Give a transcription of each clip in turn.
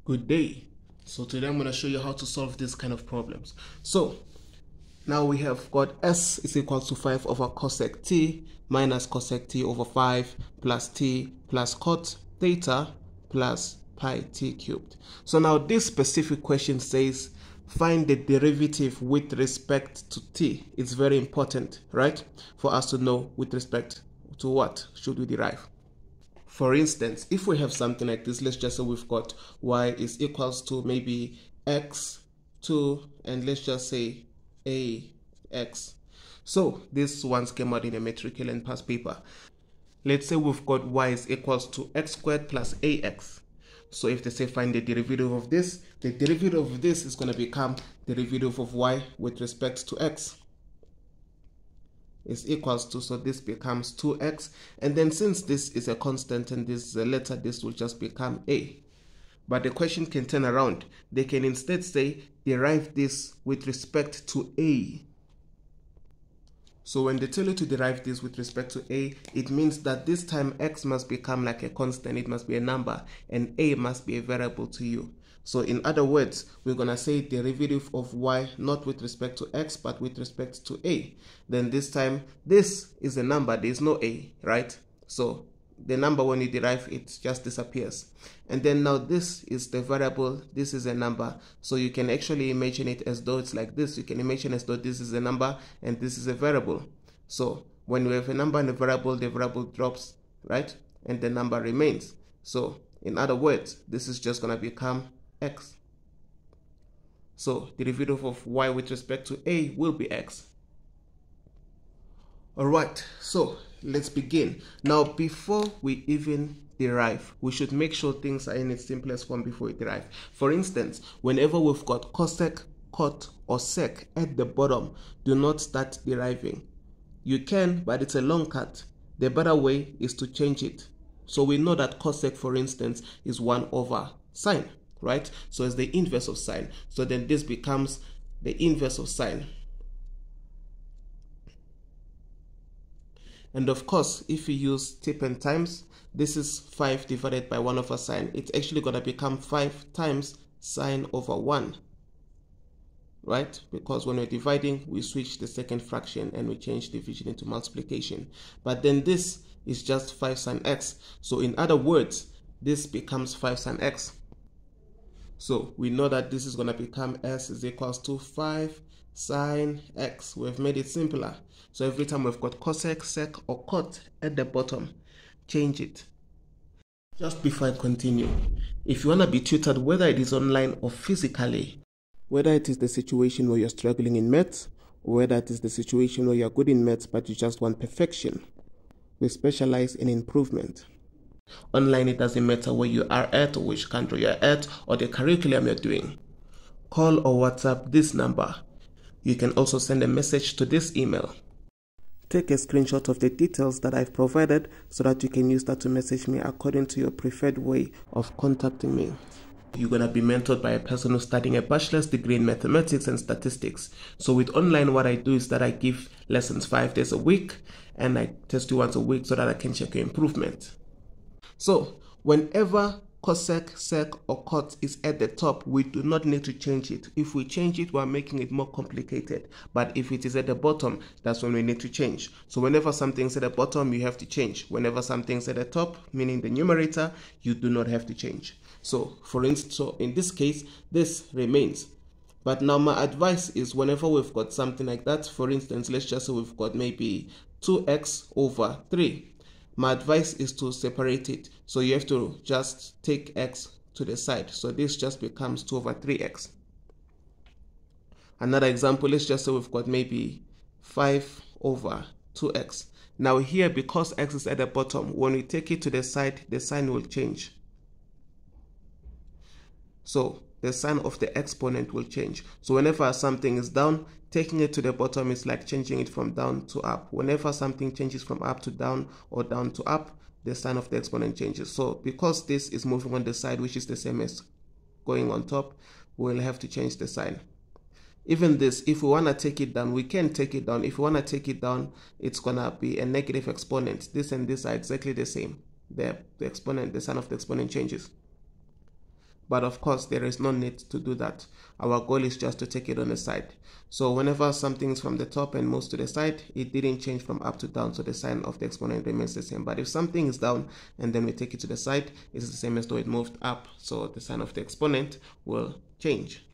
Good day. So today I'm going to show you how to solve this kind of problems. So now we have got s is equal to 5 over cosec t minus cosec t over 5 plus t plus cot theta plus pi t cubed. So now this specific question says find the derivative with respect to t. It's very important, right, for us to know with respect to what should we derive. For instance, if we have something like this, let's just say we've got y is equals to maybe x2 and let's just say ax. So this one's came out in a matricule and past paper. Let's say we've got y is equals to x squared plus ax. So if they say find the derivative of this, the derivative of this is going to become derivative of y with respect to x is equals to, so this becomes 2x, and then since this is a constant and this is a letter, this will just become a. But the question can turn around. They can instead say derive this with respect to a. So when they tell you to derive this with respect to a, it means that this time x must become like a constant, it must be a number, and a must be a variable to you. So in other words, we're going to say derivative of y not with respect to x but with respect to a. Then this time this is a number, there is no a, right? So the number, when you derive it, just disappears. And then now this is the variable, this is a number. So you can actually imagine it as though it's like this. You can imagine as though this is a number and this is a variable. So when we have a number and a variable, the variable drops, right? And the number remains. So in other words, this is just going to become x. So derivative of y with respect to a will be x. Alright, so let's begin. Now before we even derive, we should make sure things are in its simplest form before we derive. For instance, whenever we've got cosec, cot, or sec at the bottom, do not start deriving. You can, but it's a long cut. The better way is to change it. So we know that cosec, for instance, is 1 over sine, right? So it's the inverse of sine. So then this becomes the inverse of sine. And of course, if you use tip and times, this is 5 divided by 1 over sine. It's actually going to become 5 times sine over 1, right? Because when we're dividing, we switch the second fraction and we change division into multiplication. But then this is just 5 sine x. So in other words, this becomes 5 sine x. So we know that this is going to become s is equals to 5 sine x. We've made it simpler. So every time we've got cosec, sec, or cot at the bottom, change it. Just before I continue, if you want to be tutored, whether it is online or physically, whether it is the situation where you're struggling in maths, or whether it is the situation where you're good in maths but you just want perfection, we specialize in improvement. Online, it doesn't matter where you are at or which country you're at or the curriculum you're doing. Call or WhatsApp this number. You can also send a message to this email. Take a screenshot of the details that I've provided so that you can use that to message me according to your preferred way of contacting me. You're going to be mentored by a person who's studying a bachelor's degree in mathematics and statistics. So with online, what I do is that I give lessons 5 days a week and I test you once a week so that I can check your improvement. So whenever cosec, sec, or cot is at the top, we do not need to change it. If we change it, we're making it more complicated. But if it is at the bottom, that's when we need to change. So whenever something's at the bottom, you have to change. Whenever something's at the top, meaning the numerator, you do not have to change. So for instance, so in this case, this remains. But now my advice is whenever we've got something like that, for instance, let's just say we've got maybe 2x over 3. My advice is to separate it. So you have to just take x to the side. So this just becomes 2 over 3x. Another example, let's just say we've got maybe 5 over 2x. Now here, because x is at the bottom, when we take it to the side, the sign will change. So the sign of the exponent will change. So whenever something is down, taking it to the bottom is like changing it from down to up. Whenever something changes from up to down or down to up, the sign of the exponent changes. So because this is moving on the side, which is the same as going on top, we'll have to change the sign. Even this, if we want to take it down, we can take it down. If we want to take it down, it's going to be a negative exponent. This and this are exactly the same. The exponent, the sign of the exponent changes. But of course, there is no need to do that. Our goal is just to take it on the side. So whenever something is from the top and moves to the side, it didn't change from up to down, so the sign of the exponent remains the same. But if something is down and then we take it to the side, it's the same as though it moved up, so the sign of the exponent will change.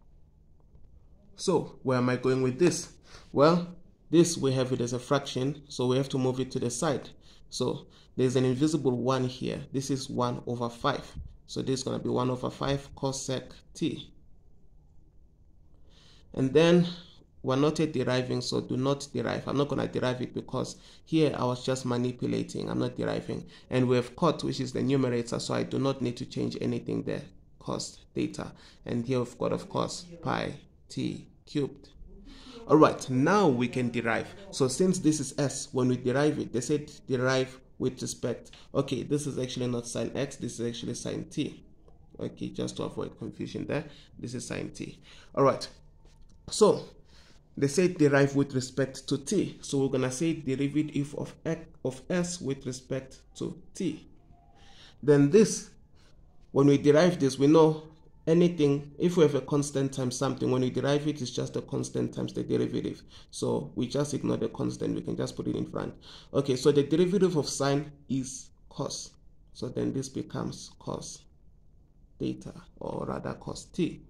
So where am I going with this? Well, this we have it as a fraction, so we have to move it to the side. So there's an invisible 1 here. This is 1 over 5. So this is going to be 1 over 5 cosec t. And then we're not yet deriving, so do not derive. I'm not going to derive it because here I was just manipulating. I'm not deriving. And we have cot, which is the numerator, so I do not need to change anything there. Cos theta. And here we've got, of course, pi t cubed. All right, now we can derive. So since this is s, when we derive it, they said derive with respect. Okay, this is actually not sine x, this is actually sine t. Okay, just to avoid confusion there, this is sine t. All right, so they say derive with respect to t. So we're gonna say derivative of s with respect to t. Then this, when we derive this, we know anything, if we have a constant times something, when we derive it, it's just a constant times the derivative. So we just ignore the constant, we can just put it in front. Okay, so the derivative of sine is cos. So then this becomes cos theta, or rather cos t.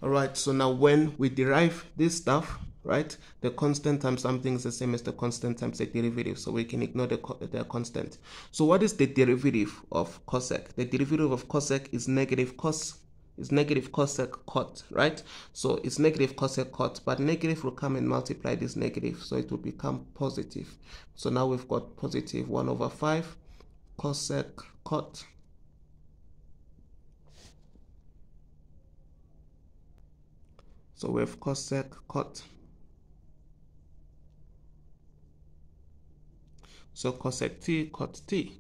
All right, so now when we derive this stuff, right, the constant times something is the same as the constant times the derivative, so we can ignore the constant. So what is the derivative of cosec? The derivative of cosec is negative cosec cot, right? So it's negative cosec cot, but negative will come and multiply this negative, so it will become positive. So now we've got positive 1 over 5 cosec cot. So we have cosec cot. So cosec t, cot t.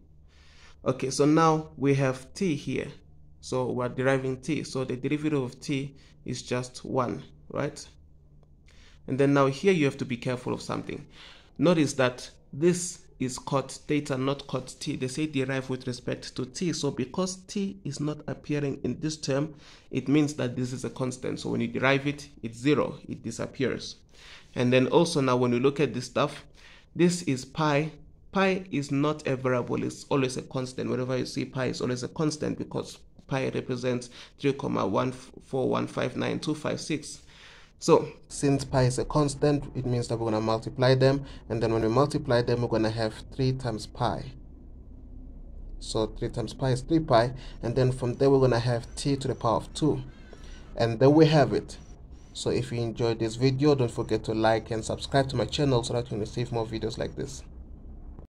Okay, so now we have t here. So we're deriving t. So the derivative of t is just 1, right? And then now here you have to be careful of something. Notice that this is cot theta, not cot t. They say derive with respect to t. So because t is not appearing in this term, it means that this is a constant. So when you derive it, it's 0. It disappears. And then also now when you look at this stuff, this is pi. Pi is not a variable. It's always a constant. Whenever you see pi, it's always a constant because pi represents 3,14159,256. So since pi is a constant, it means that we're going to multiply them, and then when we multiply them, we're going to have 3 times pi. So 3 times pi is 3 pi, and then from there we're going to have t to the power of 2, and there we have it. So if you enjoyed this video, don't forget to like and subscribe to my channel so that you can receive more videos like this.